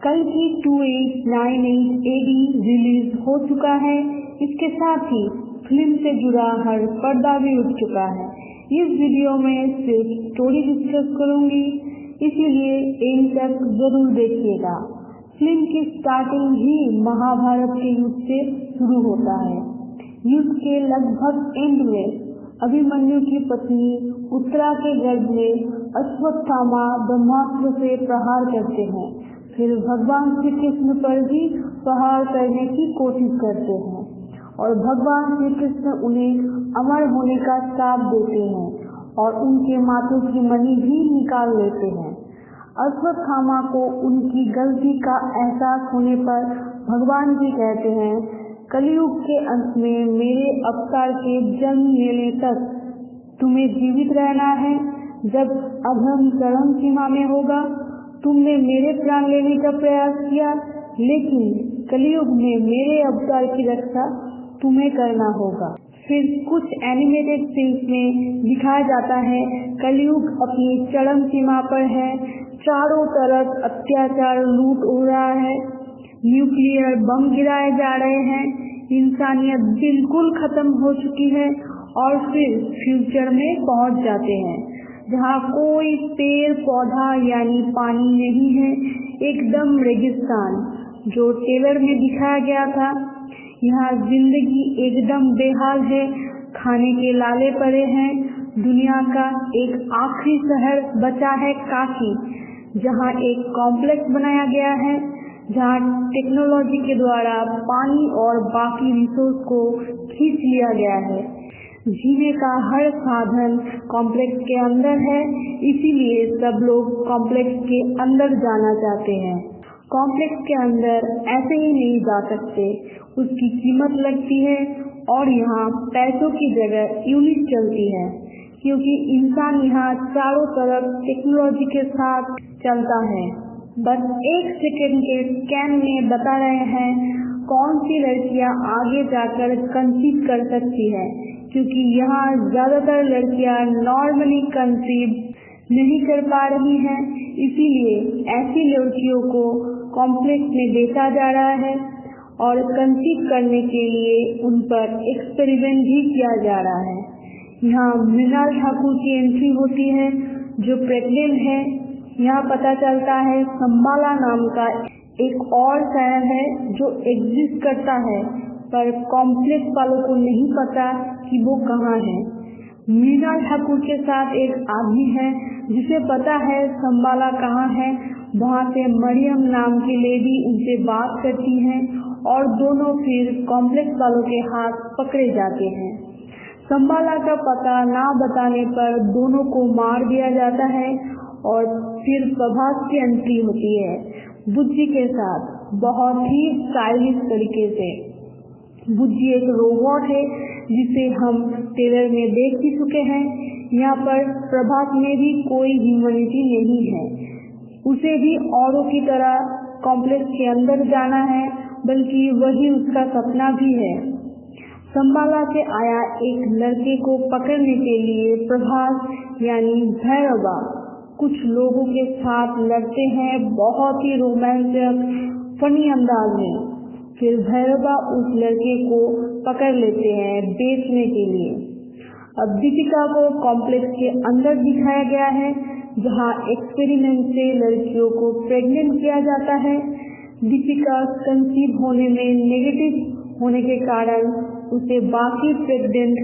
कल ही 2898 AD release हो चुका है। इसके साथ ही फिल्म से जुड़ा हर पर्दा भी उठ चुका है। इस वीडियो में सिर्फ स्टोरी डिस्कस करूंगी, इसलिए एंड तक जरूर देखिएगा। फिल्म की स्टार्टिंग ही महाभारत के युद्ध से शुरू होता है। युद्ध के लगभग एंड में अभिमन्यु की पत्नी उत्तरा के गर्भ में अश्वत्थामा ब्रह्मास्त्र से प्रहार करते हैं। फिर भगवान श्री कृष्ण पर भी प्रहार करने की कोशिश करते हैं और भगवान श्री कृष्ण उन्हें अमर होने का श्राप देते हैं और उनके माथे की मणि भी निकाल लेते हैं। अश्वत्थामा को उनकी गलती का एहसास होने पर भगवान जी कहते हैं, कलयुग के अंत में मेरे अवतार के जन्म लेने तक तुम्हें जीवित रहना है। जब अधर्म चरम सीमा में होगा, तुमने मेरे प्राण लेने का प्रयास किया, लेकिन कलयुग में मेरे अवतार की रक्षा तुम्हें करना होगा। फिर कुछ एनिमेटेड फिल्म में दिखाया जाता है, कलयुग अपनी चरम सीमा पर है, चारों तरफ अत्याचार लूट हो रहा है, न्यूक्लियर बम गिराए जा रहे हैं, इंसानियत बिल्कुल खत्म हो चुकी है और फिर फ्यूचर में पहुंच जाते हैं जहां कोई पेड़ पौधा यानी पानी नहीं है, एकदम रेगिस्तान जो ट्रेलर में दिखाया गया था। यहाँ जिंदगी एकदम बेहाल है, खाने के लाले पड़े हैं। दुनिया का एक आखिरी शहर बचा है काशी, जहाँ एक कॉम्प्लेक्स बनाया गया है, जहाँ टेक्नोलॉजी के द्वारा पानी और बाकी रिसोर्स को खींच लिया गया है। जीने का हर साधन कॉम्प्लेक्स के अंदर है, इसीलिए सब लोग कॉम्प्लेक्स के अंदर जाना चाहते हैं। कॉम्प्लेक्स के अंदर ऐसे ही नहीं जा सकते, उसकी कीमत लगती है और यहाँ पैसों की जगह यूनिट चलती है, क्योंकि इंसान यहाँ चारों तरफ टेक्नोलॉजी के साथ चलता है। बस एक सेकेंड के स्कैन में बता रहे हैं कौन सी लड़कियां आगे जाकर कंसीव कर सकती है, क्योंकि यहाँ ज्यादातर लड़कियां नॉर्मली कंसीव नहीं कर पा रही हैं, इसीलिए ऐसी लड़कियों को कॉम्प्लेक्स में बेचा जा रहा है और कंसीव करने के लिए उन पर एक्सपेरिमेंट भी किया जा रहा है। यहाँ मृणाल ठाकुर की एंट्री होती है जो प्रेग्नेंट है। यहाँ पता चलता है संबाला नाम का एक और शहर है जो एग्जिस्ट करता है, पर कॉम्प्लेक्स वालों को नहीं पता कि वो कहाँ है। मृणाल ठाकुर के साथ एक आदमी है जिसे पता है संबाला कहाँ है। वहाँ से मरियम नाम की लेडी उनसे बात करती है और दोनों फिर कॉम्प्लेक्स वालों के हाथ पकड़े जाते हैं। संबाला का पता ना बताने पर दोनों को मार दिया जाता है और फिर प्रभास की एंट्री होती है बुज्जी के साथ, बहुत ही स्टाइलिश तरीके से। बुज्जी एक रोबोट है जिसे हम ट्रेलर में देख ही चुके हैं। यहाँ पर प्रभास में भी कोई ह्यूमैनिटी नहीं है, उसे भी औरों की तरह कॉम्प्लेक्स के अंदर जाना है, बल्कि वही उसका सपना भी है। संबाला से आया एक लड़के को पकड़ने के लिए प्रभास यानी भैरवा कुछ लोगों के साथ लड़ते हैं, बहुत ही रोमांचक फनी अंदाज में। फिर भैरवा उस लड़के को पकड़ लेते हैं बेचने के लिए। अब दीपिका को कॉम्प्लेक्स के अंदर दिखाया गया है, जहां एक्सपेरिमेंट से लड़कियों को प्रेग्नेंट किया जाता है। दीपिका कंसीव होने में नेगेटिव होने के कारण उसे बाकी प्रेग्नेंट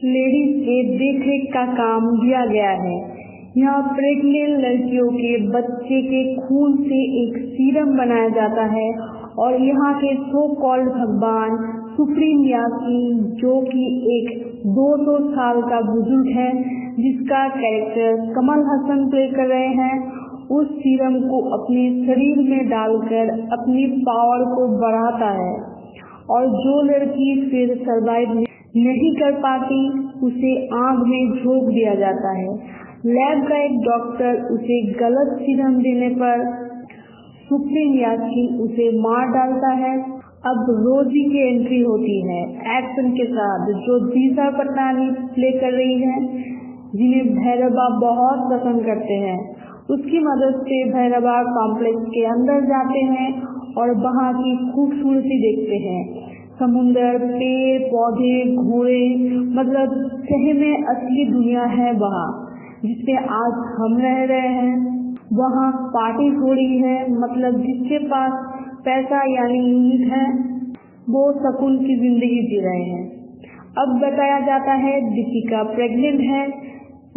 लेडीज के देखरेख का काम दिया गया है। यहाँ प्रेग्नेंट लड़कियों के बच्चे के खून से एक सीरम बनाया जाता है और यहाँ के सो कॉल्ड भगवान सुप्रीम यासीन, जो कि एक 200 साल का बुजुर्ग है जिसका कैरेक्टर कमल हसन प्ले कर रहे हैं, उस सीरम को अपने शरीर में डालकर अपनी पावर को बढ़ाता है और जो लड़की फिर सर्वाइव नहीं कर पाती उसे आग में झोंक दिया जाता है। लैब का एक डॉक्टर उसे गलत सीरम देने पर सुप्रीम यासीन उसे मार डालता है। अब रोजी की एंट्री होती है एक्शन के साथ, जो दिशा पटनानी प्ले कर रही है, जिन्हें भैरवा बहुत पसंद करते हैं। उसकी मदद से भैरवा कॉम्प्लेक्स के अंदर जाते हैं और वहाँ की खूबसूरती देखते हैं। समुंदर, पेड़ पौधे, घोड़े, मतलब सही में असली दुनिया है वहाँ, जिसमें आज हम रह रहे हैं। वहाँ पार्टी हो रही है, मतलब जिसके पास पैसा यानी यूनिट है वो सुकून की जिंदगी जी रहे हैं। अब बताया जाता है दीपिका प्रेग्नेंट है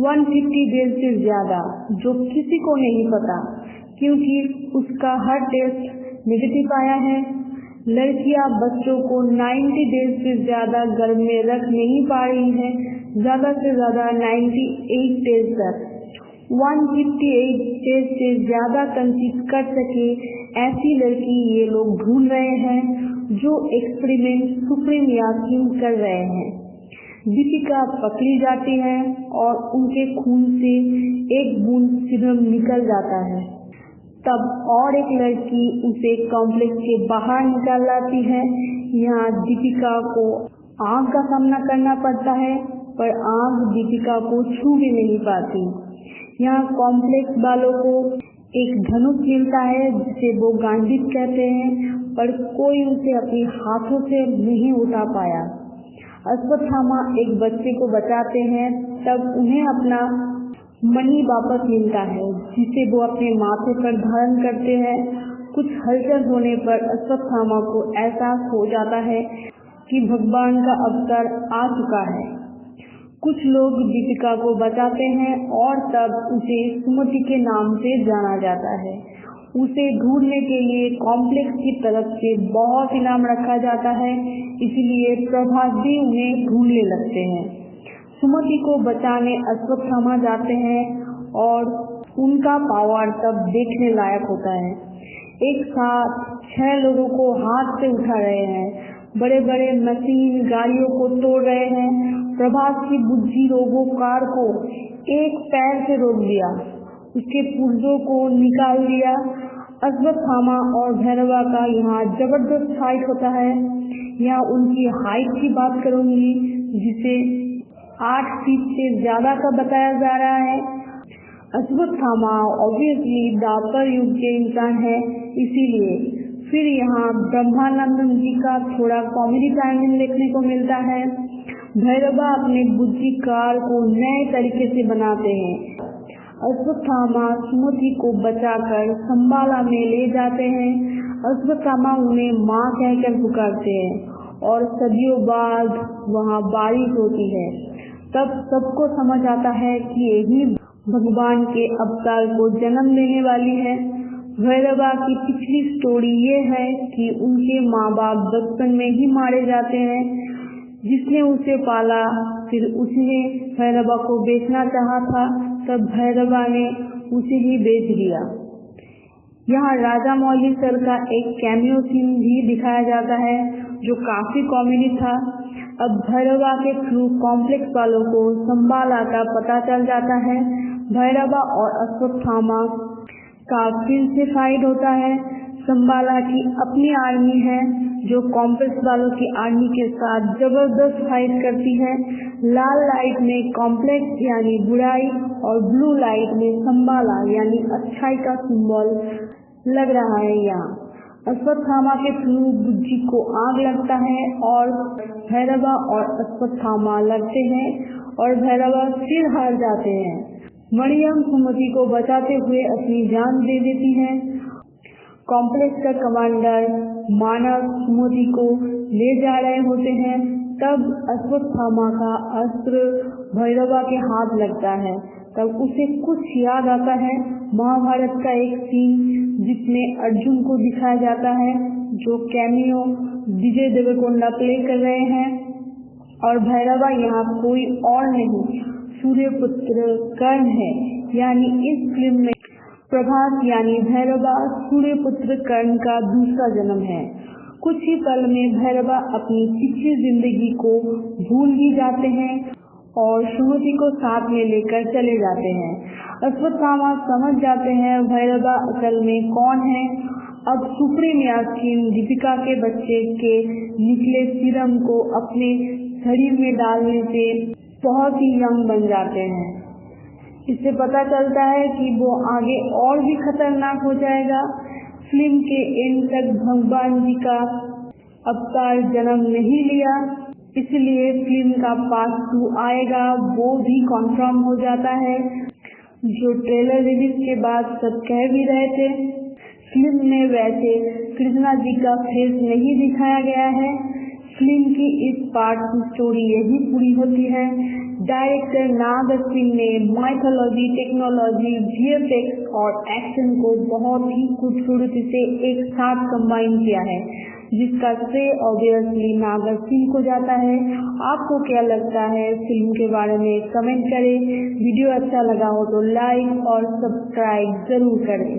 150 डेज से ज्यादा, जो किसी को नहीं पता क्योंकि उसका हर टेस्ट नेगेटिव आया है। लड़कियां बच्चों को 90 डेज से ज्यादा गर्भ में रख नहीं पा रही है, ज्यादा से ज्यादा 98 डेज तक। 158 डेज से ज्यादा कंसीव कर सके ऐसी लड़की ये लोग ढूंढ रहे हैं, जो एक्सपेरिमेंट सुप्रीम यासीन कर रहे हैं। दीपिका पकड़ी जाती है और उनके खून से एक बूंद सीरम निकल जाता है। तब और एक लड़की उसे कॉम्प्लेक्स के बाहर निकाल लाती है। यहाँ दीपिका को आग का सामना करना पड़ता है, पर आग दीपिका को छू भी नहीं पाती। यहाँ कॉम्प्लेक्स वालों को एक धनुष मिलता है जिसे वो गांडीव कहते हैं, पर कोई उसे अपने हाथों से नहीं उठा पाया। अश्वत्थामा एक बच्चे को बचाते हैं, तब उन्हें अपना मणि वापस मिलता है जिसे वो अपने माथे पर धारण करते हैं। कुछ हलचल होने पर अश्वत्थामा को एहसास हो जाता है कि भगवान का अवतार आ चुका है। कुछ लोग दीपिका को बचाते हैं और तब उसे सुमति के नाम से जाना जाता है। उसे ढूंढने के लिए कॉम्प्लेक्स की तरफ से बहुत इनाम रखा जाता है, इसलिए प्रभास भी उन्हें ढूंढने लगते हैं। सुमति को बचाने अश्वत्थामा जाते हैं और उनका पावर तब देखने लायक होता है। एक साथ 6 लोगों को हाथ से उठा रहे हैं, बड़े बड़े मशीन गाड़ियों को तोड़ रहे हैं। प्रभास की बुद्धि रोबो कार को एक पैर से रोक दिया, उसके पुर्जों को निकाल दिया। अश्वत्थामा और भैरवा का यहाँ जबरदस्त फाइट होता है। यहाँ उनकी हाइट की बात करूंगी, जिसे 8 फीट से ज्यादा का बताया जा रहा है। अश्वत्थामा ऑब्वियसली द्वापर युग के इंसान है, इसीलिए। फिर यहाँ ब्रह्मानंदन जी का थोड़ा कॉमेडी टाइमिंग देखने को मिलता है। भैरवा अपने बुद्धि कार को नए तरीके से बनाते हैं। अश्वत्थामा सुमति को बचाकर संबाला में ले जाते हैं। अश्वत्थामा उन्हें माँ कहकर पुकारते हैं और सदियों बाद वहाँ बारिश होती है। तब सबको समझ आता है कि यही भगवान के अवतार को जन्म देने वाली है। भैरवा की पिछली स्टोरी ये है कि उनके माँ बाप बचपन में ही मारे जाते हैं। जिसने उसे पाला फिर उसने भैरवा को बेचना चाहा था, तब भैरवा ने उसे ही बेच दिया। यहाँ राजा मौली सर का एक कैमियो सीन भी दिखाया जाता है जो काफी कॉमेडी था। अब भैरवा के थ्रू कॉम्प्लेक्स वालों को संबाला का पता चल जाता है। भैरवा और अश्वत्थामा का फिर से फाइट होता है। संबाला की अपनी आर्मी है जो कॉम्प्लेक्स वालों की आर्मी के साथ जबरदस्त फाइट करती है। लाल लाइट में कॉम्प्लेक्स यानी बुराई और ब्लू लाइट में संबाला यानी अच्छाई का सिंबल लग रहा है। यहाँ अश्वत्थामा के थ्रू बुद्धि को आग लगता है और भैरवा और अश्वत्थामा लगते हैं और भैरवा फिर हार जाते हैं। मरियम सुमति को बचाते हुए अपनी जान दे देती है। कॉम्प्लेक्स का कमांडर मानव सुमति को ले जा रहे होते हैं, तब अश्वत्थामा का अस्त्र भैरवा के हाथ लगता है। तब उसे कुछ याद आता है, महाभारत का एक सीन जिसमें अर्जुन को दिखाया जाता है, जो कैमियो विजय देवरकोंडा प्ले कर रहे हैं। और भैरवा यहाँ कोई और नहीं, सूर्यपुत्र कर्ण है। यानी इस फिल्म में प्रभास यानी भैरवा सूर्यपुत्र कर्ण का दूसरा जन्म है। कुछ ही पल में भैरवा अपनी पिछली जिंदगी को भूल ही जाते हैं और सुमति को साथ में लेकर चले जाते हैं। अश्वत्थामा समझ जाते हैं भैरवा असल में कौन है। अब सुप्रीम यासीन दीपिका के बच्चे के निकले सीरम को अपने शरीर में डालने से बहुत ही यंग बन जाते हैं। इससे पता चलता है कि वो आगे और भी खतरनाक हो जाएगा। फिल्म के एंड तक भगवान जी का अवतार जन्म नहीं लिया, इसलिए फिल्म का पार्ट 2 आएगा वो भी कंफर्म हो जाता है, जो ट्रेलर रिलीज के बाद सब कह भी रहे थे। फिल्म में वैसे कृष्णा जी का फेस नहीं दिखाया गया है। फिल्म की इस पार्ट की स्टोरी यही पूरी होती है। डायरेक्टर नाग अश्विन ने माइथोलॉजी, टेक्नोलॉजी, वीएफएक्स और एक्शन को बहुत ही खूबसूरती से एक साथ कंबाइन किया है, जिसका श्रेय ऑब्वियसली नाग अश्विन को जाता है। आपको क्या लगता है फिल्म के बारे में कमेंट करें। वीडियो अच्छा लगा हो तो लाइक और सब्सक्राइब जरूर करें।